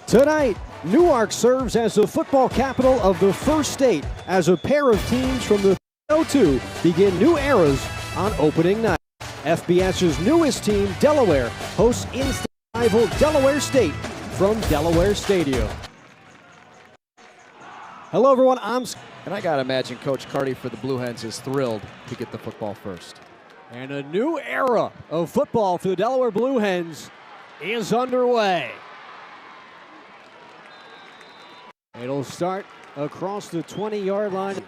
Tonight, Newark serves as the football capital of the first state as a pair of teams from the 302 begin new eras on opening night. FBS's newest team, Delaware, hosts in-state rival Delaware State from Delaware Stadium. Hello, everyone. And I got to imagine Coach Carty for the Blue Hens is thrilled to get the football first. And a new era of football for the Delaware Blue Hens is underway. It'll start across the 20-yard line.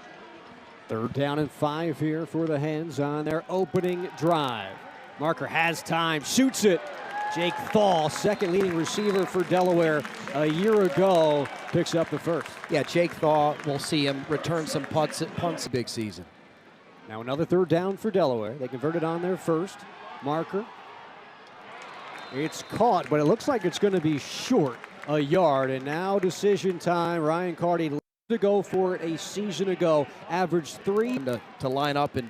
3rd down and 5 here for the Hens on their opening drive. Marker has time, shoots it. Jake Thaw, second leading receiver for Delaware a year ago, picks up the first. Yeah, Jake Thaw, we'll see him return some punts big season. Now another 3rd down for Delaware. They converted on their first. Marker. It's caught, but it looks like it's going to be short a yard. And now decision time. Ryan Carty to go for it a season ago. Averaged 3 to line up and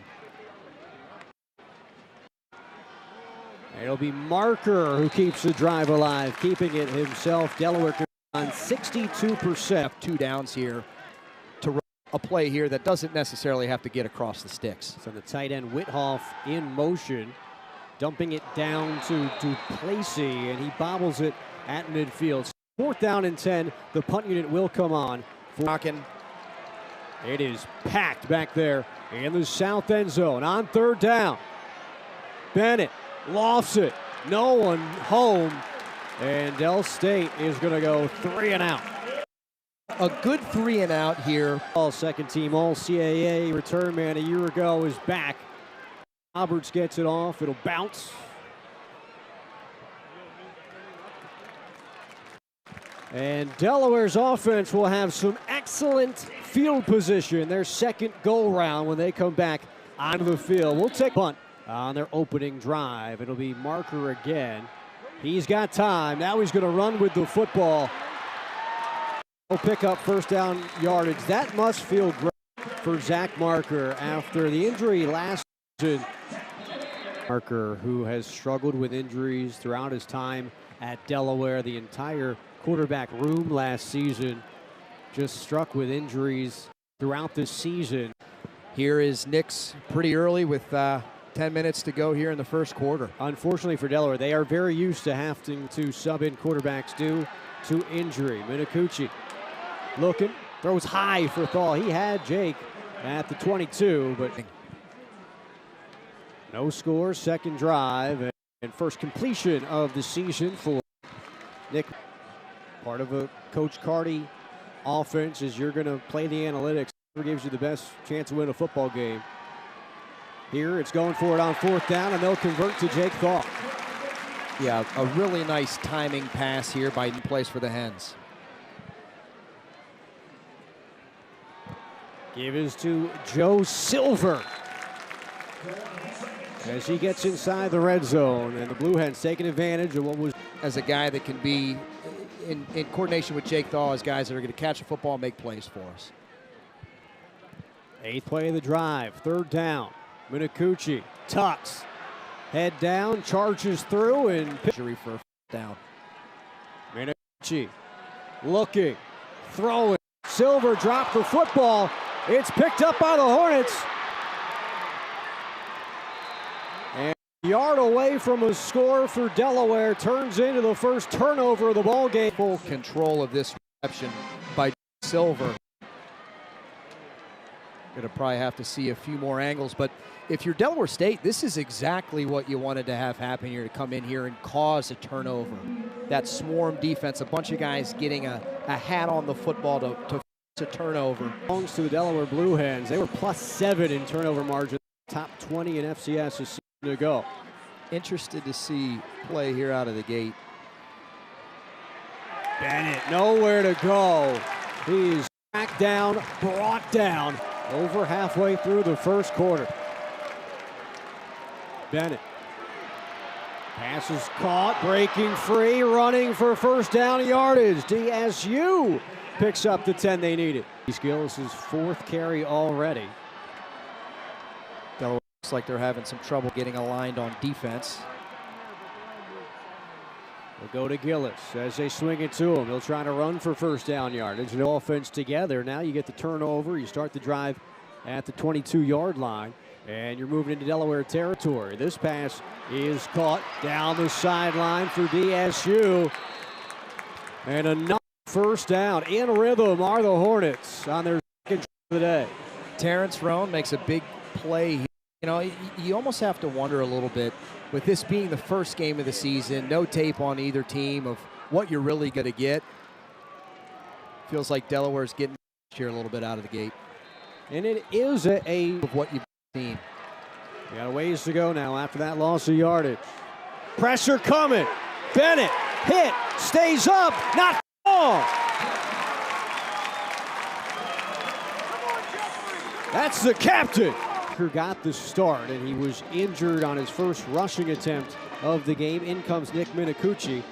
it'll be Marker who keeps the drive alive, keeping it himself. Delaware on 62%. 2 downs here to run a play here that doesn't necessarily have to get across the sticks. So the tight end Whithoff in motion, dumping it down to Duplessis, and he bobbles it at midfield. 4th down and 10. The punt unit will come on. It is packed back there in the south end zone. On 3rd down, Bennett lofts it. No one home. And Del State is going to go 3 and out. A good 3 and out here. All second team, all CAA return man a year ago is back. Roberts gets it off. It'll bounce. And Delaware's offense will have some excellent field position. Their second go-round when they come back onto the field. We'll take punt on their opening drive. It'll be Marker again. He's got time. Now he's going to run with the football. He'll pick up 1st down yardage. That must feel great for Zach Marker after the injury last season. Marker, who has struggled with injuries throughout his time at Delaware, the entire quarterback room last season, just struck with injuries throughout this season. Here is Nix pretty early with 10 minutes to go here in the first quarter. Unfortunately for Delaware, they are very used to having to sub in quarterbacks due to injury. Minicucci looking, throws high for Thaw. He had Jake at the 22, but no score. Second drive and first completion of the season for Nick. Part of a Coach Carty offense is you're going to play the analytics. Whoever gives you the best chance to win a football game. Here it's going for it on 4th down, and they'll convert to Jake Thaw. Yeah, a really nice timing pass here by place for the Hens. Give is to Joe Silver as he gets inside the red zone, and the Blue Hens taking advantage of what was as a guy that can be in coordination with Jake Thaw as guys that are going to catch a football and make plays for us. 8th play of the drive, 3rd down. Minicucci tucks, head down, charges through, and injury for a down. Minicucci looking, throwing. Silver dropped the football. It's picked up by the Hornets. And a yard away from a score for Delaware, turns into the first turnover of the ball game. Full control of this reception by Silver. Gonna probably have to see a few more angles, but if you're Delaware State, this is exactly what you wanted to have happen here, to come in here and cause a turnover. That swarm defense, a bunch of guys getting a hat on the football to turnover. Belongs to the Delaware Blue Hens. They were +7 in turnover margin, top 20 in FCS a season ago. Interested to see play here out of the gate. Bennett nowhere to go. He's tracked down, brought down over halfway through the first quarter. Bennett. Pass is caught, breaking free, running for 1st down yardage. DSU picks up the 10 they needed. Skills his 4th carry already. Delaware looks like they're having some trouble getting aligned on defense. They'll go to Gillis as they swing it to him. He'll try to run for first down yardage. No offense together. Now you get the turnover. You start the drive at the 22-yard line, and you're moving into Delaware territory. This pass is caught down the sideline for DSU. And another first down. In rhythm are the Hornets on their second drive of the day. Terrence Roan makes a big play here. You know, you almost have to wonder a little bit, with this being the first game of the season, no tape on either team, of what you're really going to get. Feels like Delaware's getting here a little bit out of the gate. And it is of what you've seen. We got a ways to go now after that loss of yardage. Pressure coming. Bennett hit, stays up, not fall. That's the captain. Got the start, and he was injured on his first rushing attempt of the game. In comes Nick Minicucci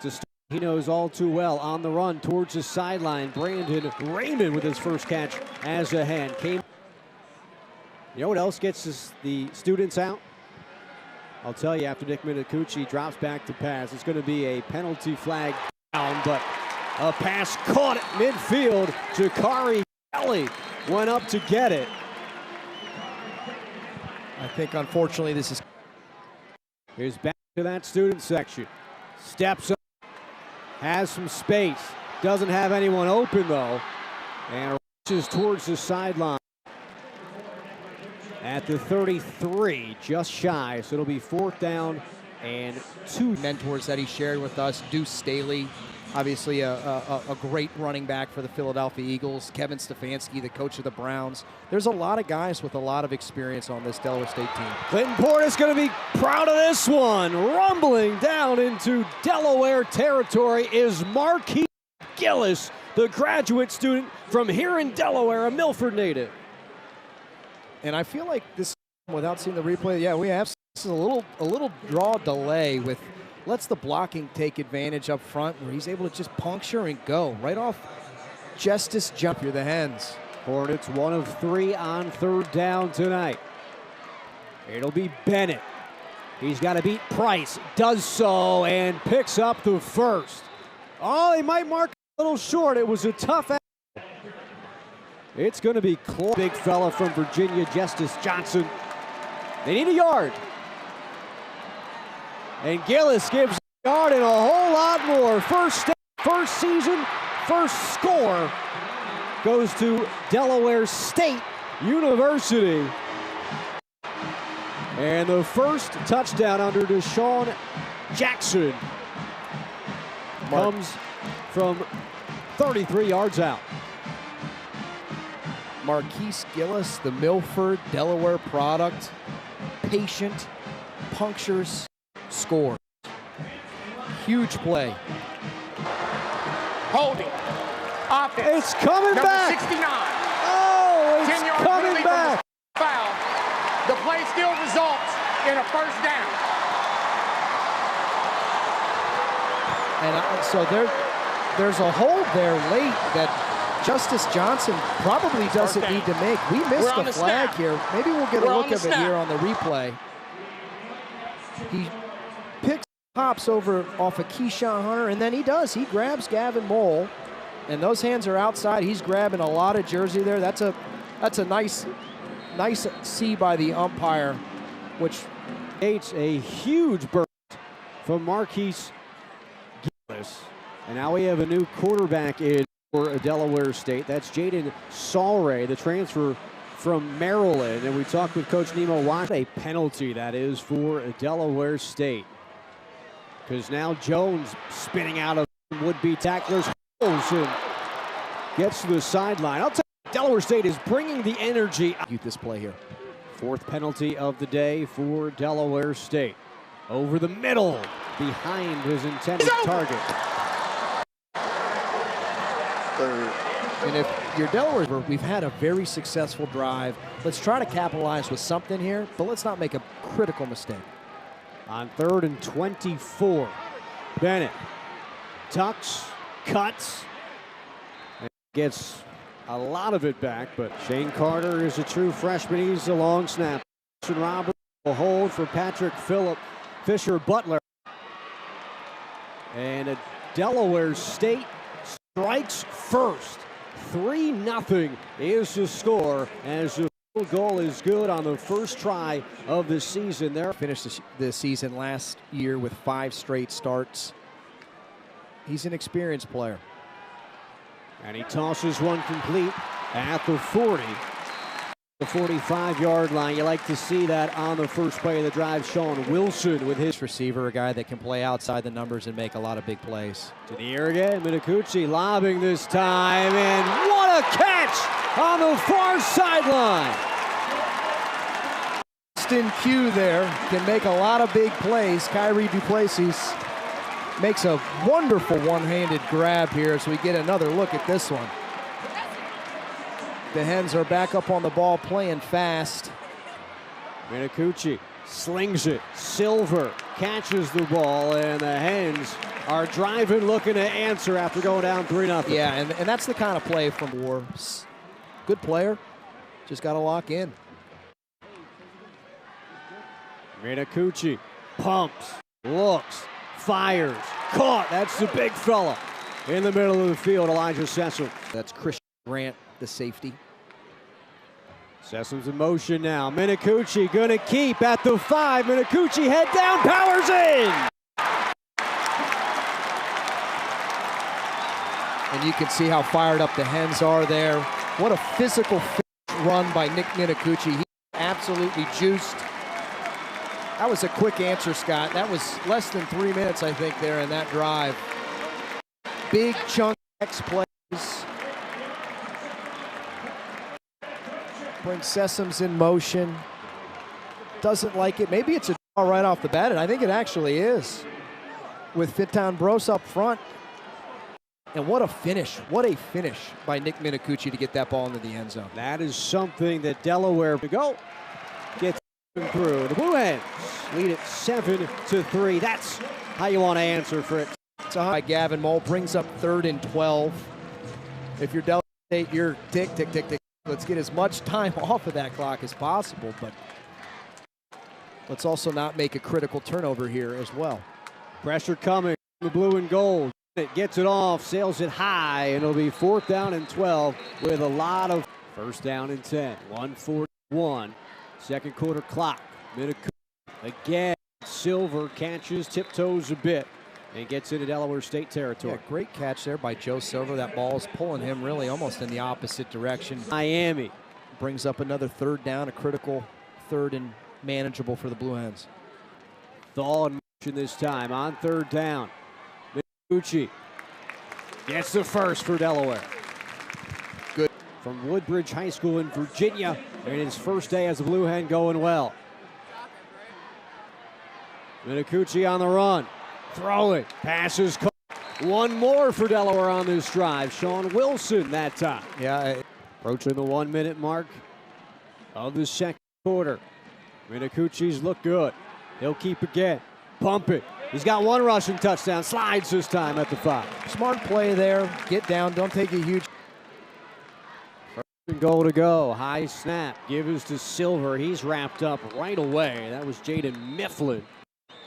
to start. He knows all too well on the run towards the sideline. Brandon Raymond with his first catch as a hand. You know what else gets the students out? I'll tell you, after Nick Minicucci drops back to pass, it's going to be a penalty flag down, but a pass caught at midfield. Jakari Kelly went up to get it. I think, unfortunately, this is... Here's back to that student section. Steps up, has some space. Doesn't have anyone open, though. And rushes towards the sideline. At the 33, just shy. So it'll be 4th down and 2. Mentors that he shared with us. Deuce Staley, obviously a great running back for the Philadelphia Eagles. Kevin Stefanski, the coach of the Browns. There's a lot of guys with a lot of experience on this Delaware State team. Clinton Portis going to be proud of this one. Rumbling down into Delaware territory is Marquis Gillis, the graduate student from here in Delaware, a Milford native. And I feel like this, without seeing the replay, yeah, we have this is a little draw delay with... Lets the blocking take advantage up front, where he's able to just puncture and go right off Justice jump. You're the Hens. Hornets 1 of 3 on 3rd down tonight. It'll be Bennett. He's got to beat Price. Does so and picks up the first. Oh, he might mark a little short. It was a tough. It's going to be close. Big fella from Virginia, Justice Johnson. They need a yard. And Gillis gives a yard and a whole lot more. First season, first score goes to Delaware State University. And the first touchdown under Deshaun Jackson comes from 33 yards out. Marquise Gillis, the Milford, Delaware product, patient, punctures, scores. Huge play. Holding. Offense. It's coming Number back. 69. Oh, it's 10 yards coming penalty back. from the foul. The play still results in a first down. And so there's a hold there late that Justice Johnson probably doesn't need to make. We missed the flag here. Maybe we'll get a look of it here on the replay. He picks hops over off of Keyshawn Hunter, and then he grabs Gavin Mole, and those hands are outside. He's grabbing a lot of jersey there. That's a nice see by the umpire, which creates a huge burst from Marquise Gillis. And now we have a new quarterback in for Delaware State. That's Jaden Salray, the transfer from Maryland. And we talked with Coach Nemo Watt. A penalty that is for Delaware State, because now Jones spinning out of would-be tacklers and gets to the sideline. I'll tell you, Delaware State is bringing the energy. This play here. 4th penalty of the day for Delaware State. Over the middle, behind his intended target. And if you're Delaware, we've had a very successful drive. Let's try to capitalize with something here, but let's not make a critical mistake. On 3rd and 24, Bennett tucks, cuts, and gets a lot of it back, but Shane Carter is a true freshman. He's a long snap. Robert will hold for Patrick Phillip Fisher Butler. And Delaware State strikes first. 3-0 is the score as the field goal is good on the first try of the season. There finished the season last year with 5 straight starts. He's an experienced player. And he tosses one complete at the 40. The 45-yard line. You like to see that on the first play of the drive. Sean Wilson with his receiver, a guy that can play outside the numbers and make a lot of big plays. To the air again. Minicucci lobbing this time. And what a catch on the far sideline. Austin Q there can make a lot of big plays. Kyrie Duplessis makes a wonderful one-handed grab here as we get another look at this one. The Hens are back up on the ball, playing fast. Minicucci slings it. Silver catches the ball, and the Hens are driving, looking to answer after going down 3-0. Yeah, and that's the kind of play from Wars. Good player, just got to lock in. Minicucci pumps, looks, fires, caught. That's the big fella in the middle of the field, Elijah Sessom. That's Christian Grant, the safety. Sessom's in motion now. Minicucci gonna keep at the 5. Minicucci head down, powers in! And you can see how fired up the Hens are there. What a physical run by Nick Minicucci. He absolutely juiced. That was a quick answer, Scott. That was less than 3 minutes, I think, there in that drive. Big chunk X plays. Brings Sessoms in motion. Doesn't like it. Maybe it's a draw right off the bat, and I think it actually is. With Fittown Bros up front. And what a finish. What a finish by Nick Minicucci to get that ball into the end zone. That is something that Delaware to go. Gets through. The Blue Hens lead it 7-3. That's how you want to answer for it. It's a high. Gavin Mole brings up 3rd and 12. If you're Delaware State, you're tick, tick, tick, tick. Let's get as much time off of that clock as possible, but let's also not make a critical turnover here as well. Pressure coming. The blue and gold. It gets it off, sails it high, and it'll be 4th down and 12 with a lot of 1st down and 10. 1:41. Second quarter clock. Minicucci again. Silver catches, tiptoes a bit, and gets into Delaware State territory. Yeah, great catch there by Joe Silver. That ball is pulling him really almost in the opposite direction. Miami brings up another 3rd down, a critical 3rd and manageable for the Blue Hens. Thaw in motion this time on 3rd down. Minicucci gets the first for Delaware. Good. From Woodbridge High School in Virginia, and his first day as a Blue Hen going well. Minicucci on the run. Throwing. Passes. One more for Delaware on this drive. Sean Wilson that time. Yeah. Approaching the 1-minute mark of the second quarter. Minicucci's look good. He'll keep again. Pump it. He's got 1 rushing touchdown. Slides this time at the 5. Smart play there. Get down. Don't take a huge. First and goal to go. High snap. Gives to Silver. He's wrapped up right away. That was Jaden Mifflin,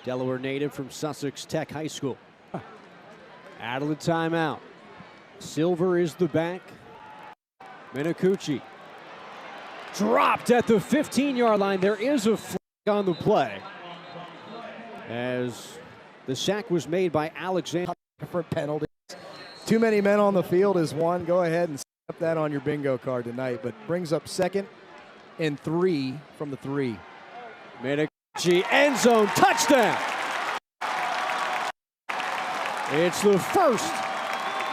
Delaware native from Sussex Tech High School. Out of the timeout. Silver is the back. Minicucci dropped at the 15-yard line. There is a flag on the play, as the sack was made by Alexander. Different penalties. Too many men on the field is one. Go ahead and set that on your bingo card tonight, but brings up 2nd and 3 from the 3. Minicucci, end zone, touchdown. It's the first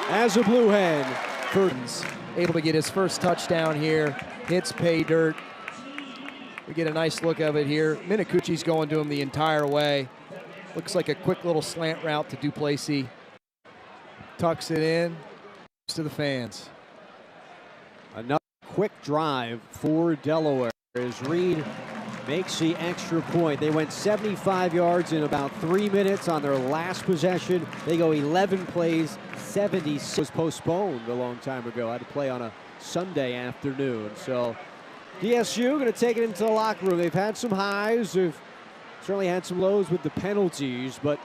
as a Blue Hen. Curtains able to get his first touchdown here. Hits pay dirt. We get a nice look of it here. Minicucci's going to him the entire way. Looks like a quick little slant route to Duplessis. Tucks it in to the fans. Another quick drive for Delaware as Reed makes the extra point. They went 75 yards in about 3 minutes on their last possession. They go 11 plays, 76 was postponed a long time ago. Had to play on a Sunday afternoon. So DSU going to take it into the locker room. They've had some highs. They've certainly had some lows with the penalties, but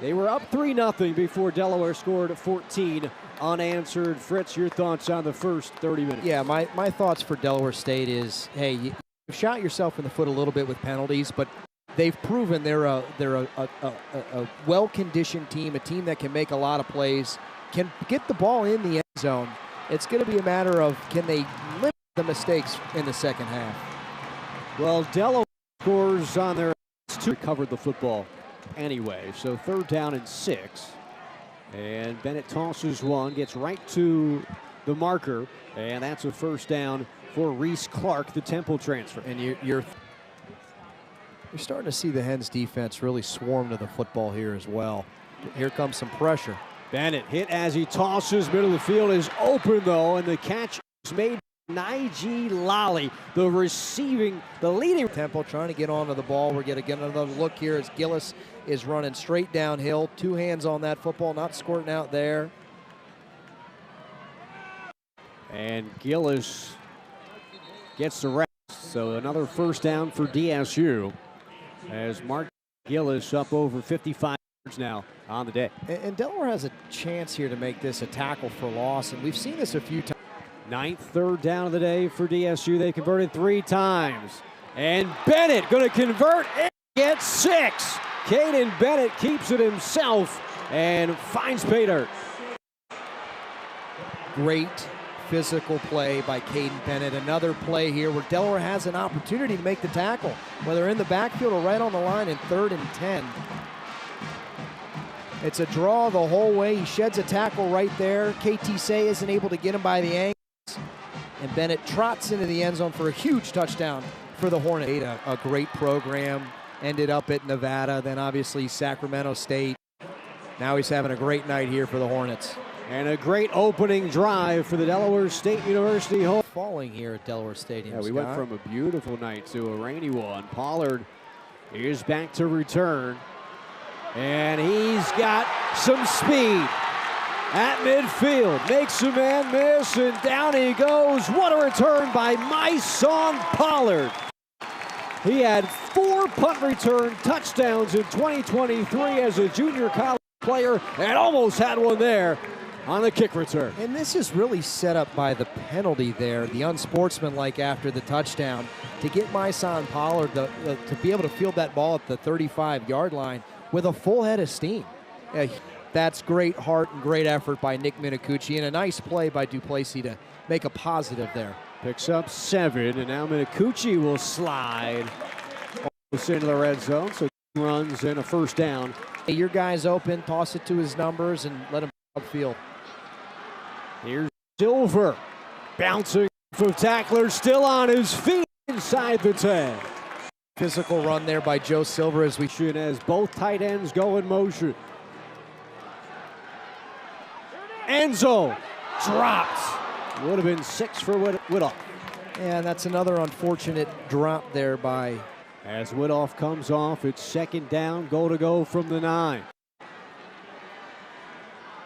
They were up 3-0 before Delaware scored 14 unanswered. Fritz, your thoughts on the first 30 minutes? Yeah, my thoughts for Delaware State is, hey, you've shot yourself in the foot a little bit with penalties, but they've proven they're a well-conditioned team, a team that can make a lot of plays, can get the ball in the end zone. It's going to be a matter of, can they limit the mistakes in the second half? Well, Delaware scores on their two, recovered the football anyway, so 3rd down and 6. And Bennett tosses one, gets right to the marker, and that's a 1st down for Reese Clark, the Temple transfer. And you're starting to see the Hens defense really swarm to the football here as well. Here comes some pressure. Bennett hit as he tosses, middle of the field is open though, and the catch is made by Naiji Lally, the leading. Temple trying to get onto the ball. We're going to get another look here as Gillis is running straight downhill. 2 hands on that football, not squirting out there. And Gillis gets the rest, so another 1st down for DSU as Mark Gillis up over 55 yards now on the day. And Delaware has a chance here to make this a tackle for loss, and we've seen this a few times. 9th 3rd down of the day for DSU. They converted 3 times. And Bennett going to convert and get 6. Caden Bennett keeps it himself and finds pay dirt. Great physical play by Caden Bennett. Another play here where Delaware has an opportunity to make the tackle, whether in the backfield or right on the line in 3rd and 10. It's a draw the whole way. He sheds a tackle right there. KT Say isn't able to get him by the ankles. And Bennett trots into the end zone for a huge touchdown for the Hornets. A great program. Ended up at Nevada, then obviously Sacramento State. Now he's having a great night here for the Hornets. And a great opening drive for the Delaware State University home. Falling here at Delaware Stadium. Yeah, we Scott. went from a beautiful night to a rainy one. Pollard is back to return. And he's got some speed at midfield. Makes a man miss, and down he goes. What a return by Myson Pollard. He had 4 punt return touchdowns in 2023 as a junior college player and almost had one there on the kick return. And this is really set up by the penalty there, the unsportsmanlike after the touchdown, to get Myson Pollard to be able to field that ball at the 35-yard line with a full head of steam. That's great heart and great effort by Nick Minicucci, and a nice play by Duplessis to make a positive there. Picks up 7, and now Minicucci will slide almost into the red zone, so he runs in a 1st down. Hey, your guy's open, toss it to his numbers, and let him upfield. Here's Silver, bouncing from tackler, still on his feet inside the 10. Physical run there by Joe Silver as we shoot as both tight ends go in motion. Enzo drops. Would have been 6 for Whittoff. And that's another unfortunate drop there by. As Whittoff comes off, it's 2nd down, goal to go from the 9.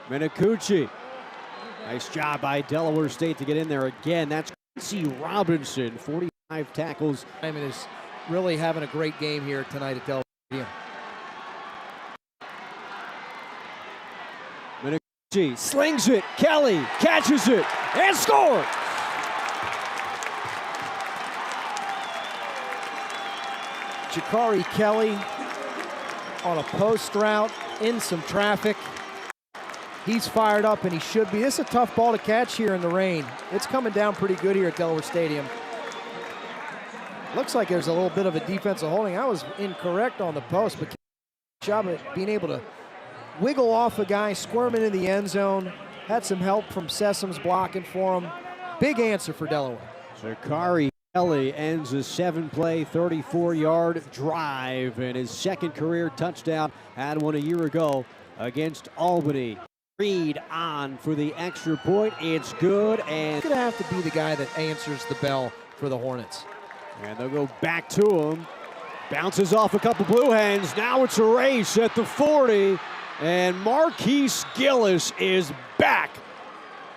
Minicucci. Nice job by Delaware State to get in there again. That's Quincy Robinson, 45 tackles. And is really having a great game here tonight at Delaware Stadium. Minicucci slings it. Kelly catches it and scores. Jakari Kelly on a post route in some traffic. He's fired up, and he should be. This is a tough ball to catch here in the rain. It's coming down pretty good here at Delaware Stadium. Looks like there's a little bit of a defensive holding. I was incorrect on the post, but job at being able to wiggle off a guy, squirming in the end zone. Had some help from Sessoms blocking for him. Big answer for Delaware. Jakari Kelly ends a 7-play, 34-yard drive, and his 2nd career touchdown. Had one a year ago against Albany. Reed on for the extra point. It's good, and he's going to have to be the guy that answers the bell for the Hornets. And they'll go back to him. Bounces off a couple blue hands. Now it's a race at the 40. And Marquise Gillis is back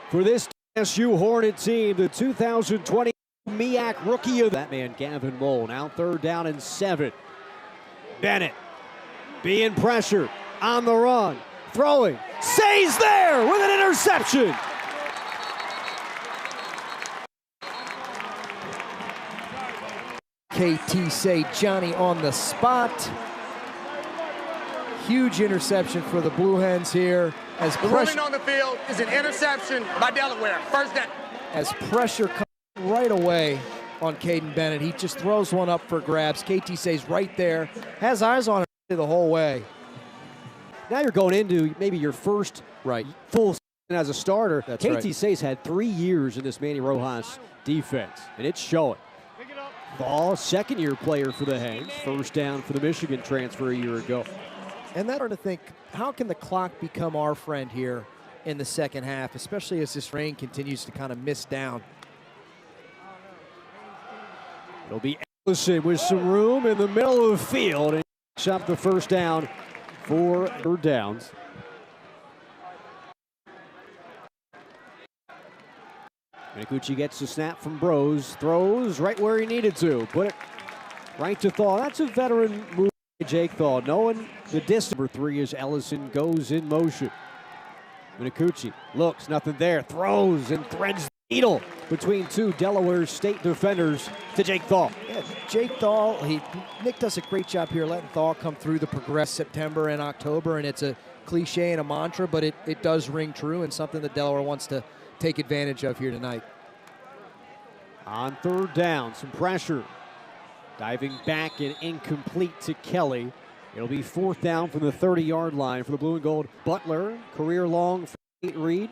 for this TSU Hornet team. The 2020 MEAC Rookie of that man, Gavin Mole. Now 3rd down and 7. Bennett being pressured on the run, throwing, stays there with an interception. KT say Johnny on the spot. Huge interception for the Blue Hens here. As The ruling on the field is an interception by Delaware. First down. As pressure comes right away on Caden Bennett, he just throws one up for grabs. KT Say's right there, has eyes on it the whole way. Now you're going into maybe your first full season as a starter. That's KT right. Say's had 3 years in this Manny Rojas defense, and it's showing. Ball, second-year player for the Hens. First down for the Michigan transfer a year ago. And that's hard to think, how can the clock become our friend here in the second half, especially as this rain continues to kind of miss down. It'll be Ellison with some room in the middle of the field and picks up the first down for third downs. Minicucci gets the snap from Bros, throws right where he needed to, put it right to Thaw. That's a veteran move by Jake Thaw, knowing the distance. Number 3 as Ellison goes in motion. Minicucci looks, nothing there, throws and threads the needle between two Delaware State defenders to Jake Thaw. Yeah, Jake Thaw, Nick does a great job here letting Thaw come through the progress September and October, and it's a cliche and a mantra, but it does ring true and something that Delaware wants to take advantage of here tonight. On third down, some pressure. Diving back and incomplete to Kelly. It'll be fourth down from the 30-yard line for the blue and gold. Butler, career long for Reed.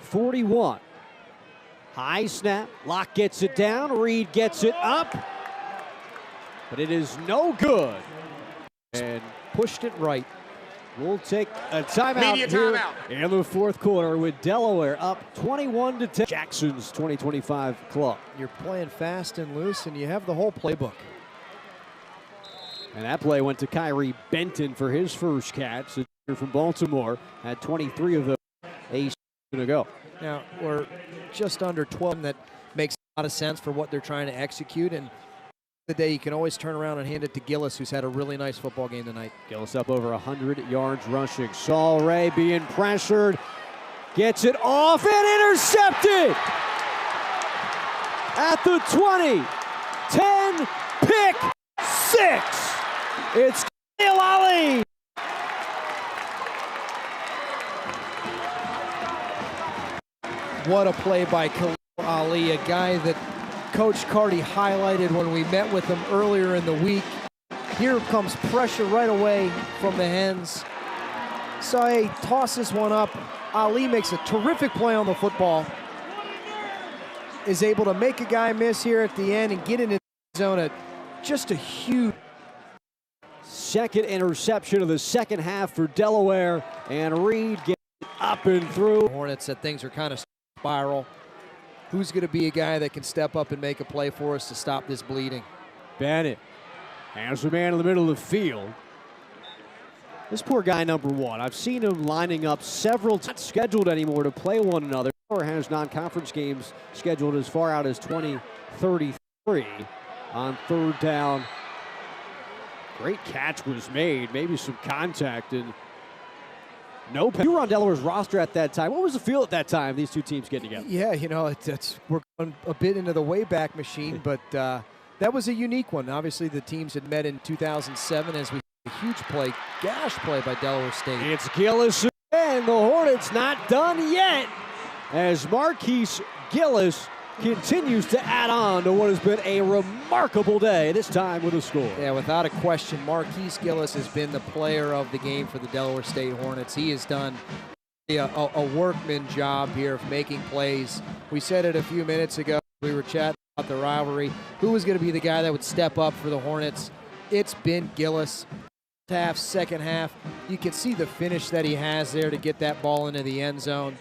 41. High snap. Locke gets it down. Reed gets it up. But it is no good. And Pushed it right. we'll take a timeout Media here timeout. in the fourth quarter with Delaware up 21-10. Jackson's 2025 club. You're playing fast and loose, and you have the whole playbook. And that play went to Kyrie Benton for his first catch. The junior from Baltimore had 23 of those a season ago. Now, we're just under 12. That makes a lot of sense for what they're trying to execute. And the day you can always turn around and hand it to Gillis, who's had a really nice football game tonight. Gillis up over 100 yards rushing. Saul Ray being pressured. Gets it off and intercepted! At the 20. 10, pick 6. It's Khalil Ali. What a play by Khalil Ali, a guy that Coach Carty highlighted when we met with him earlier in the week. Here comes pressure right away from the Hens. Sae tosses one up. Ali makes a terrific play on the football. Is able to make a guy miss here at the end and get into the zone. Just a huge. Second interception of the second half for Delaware, and Reed gets it up and through. Hornets said things are kind of spiral. Who's going to be a guy that can step up and make a play for us to stop this bleeding? Bennett has the man in the middle of the field. This poor guy, number 1. I've seen him lining up several times, not scheduled anymore to play one another, or has non-conference games scheduled as far out as 2033 on third down. Great catch was made, maybe some contact, and no penalty. You were on Delaware's roster at that time. What was the feel at that time, these two teams getting together? Yeah, you know, we're going a bit into the Wayback Machine, but that was a unique one. Obviously, the teams had met in 2007 as we a huge play, gash play by Delaware State. It's Gillis and the Hornets not done yet as Marquise Gillis continues to add on to what has been a remarkable day, this time with a score. Yeah, without a question, Marquise Gillis has been the player of the game for the Delaware State Hornets. He has done a workman job here of making plays. We said it a few minutes ago. We were chatting about the rivalry. Who was going to be the guy that would step up for the Hornets? It's been Gillis. Half, second half, you can see the finish that he has there to get that ball into the end zone.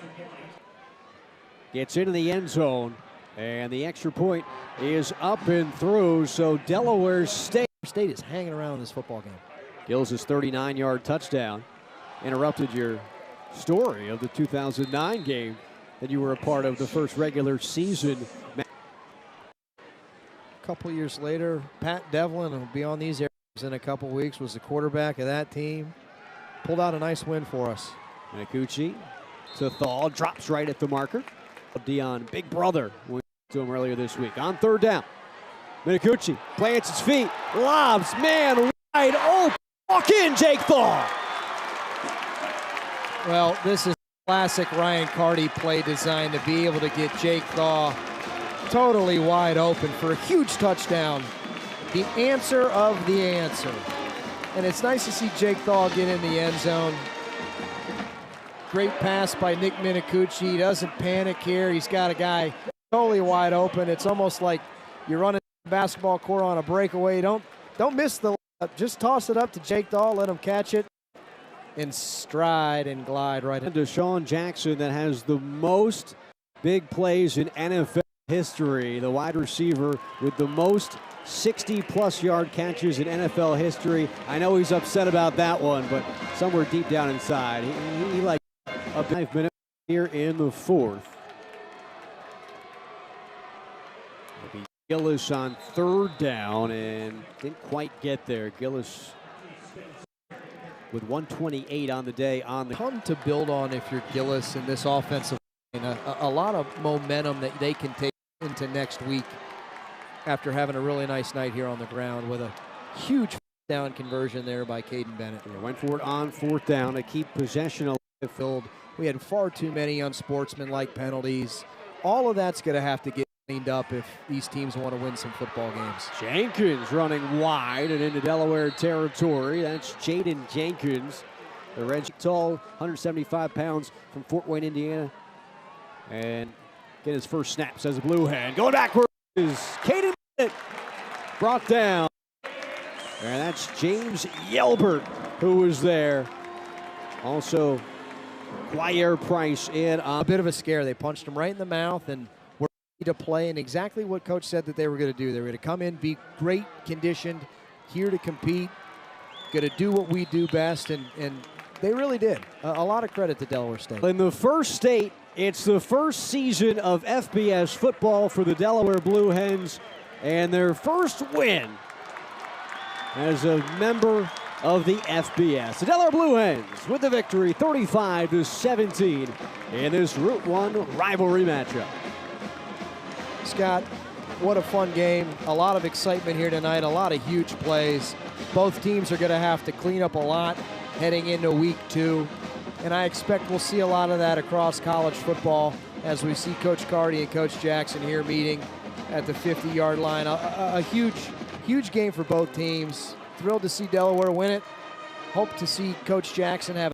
Gets into the end zone, and the extra point is up and through, so Delaware State Is hanging around this football game. Gillis' 39-yard touchdown interrupted your story of the 2009 game that you were a part of, the first regular season. A couple years later, Pat Devlin will be on these areas in a couple weeks, was the quarterback of that team. pulled out a nice win for us. Minicucci to Thal, drops right at the marker. Dion, big brother, went to him earlier this week. On third down, Minicucci plants his feet, lobs, man wide open. Walk in, Jake Thal. Well, this is classic Ryan Carty play design to be able to get Jake Thal totally wide open for a huge touchdown. The answer of the answer. And it's nice to see Jake Thal get in the end zone. Great pass by Nick Minicucci. He doesn't panic here. He's got a guy totally wide open. It's almost like you're running the basketball court on a breakaway. Don't miss the layup. Just toss it up to Jake Thal. Let him catch it and stride and glide right in. Deshaun Jackson, that has the most big plays in NFL history, the wide receiver with the most 60-plus yard catches in NFL history. I know he's upset about that one, but somewhere deep down inside, he like a 5 minute here in the fourth. It'll be Gillis on third down and didn't quite get there. Gillis with 128 on the day on the ton to build on if you're Gillis in this offensive line. A lot of momentum that they can take into next week after having a really nice night here on the ground with a huge down conversion there by Caden Bennett. They went for it on fourth down to keep possession of the field. We had far too many unsportsmanlike penalties. All of that's going to have to get cleaned up if these teams want to win some football games. Jenkins running wide and into Delaware territory. That's Jaden Jenkins, the red tall, 175 pounds from Fort Wayne, Indiana. And get his first snaps as a blue hen. Going backwards is Caden Bennett, brought down. And that's James Yelbert who was there. Also, Guyer Price in a bit of a scare. They punched him right in the mouth and were ready to play, and exactly what coach said that they were going to do. They were going to come in, be great conditioned, here to compete, going to do what we do best, and they really did. A lot of credit to Delaware State. In the first state, it's the first season of FBS football for the Delaware Blue Hens, and their first win as a member of the FBS. The Delaware Blue Hens with the victory, 35-17 in this Route 1 rivalry matchup. Scott, what a fun game. A lot of excitement here tonight, a lot of huge plays. Both teams are going to have to clean up a lot heading into week 2. And I expect we'll see a lot of that across college football as we see Coach Carty and Coach Jackson here meeting at the 50-yard line. A huge game for both teams. Thrilled to see Delaware win it. Hope to see Coach Jackson have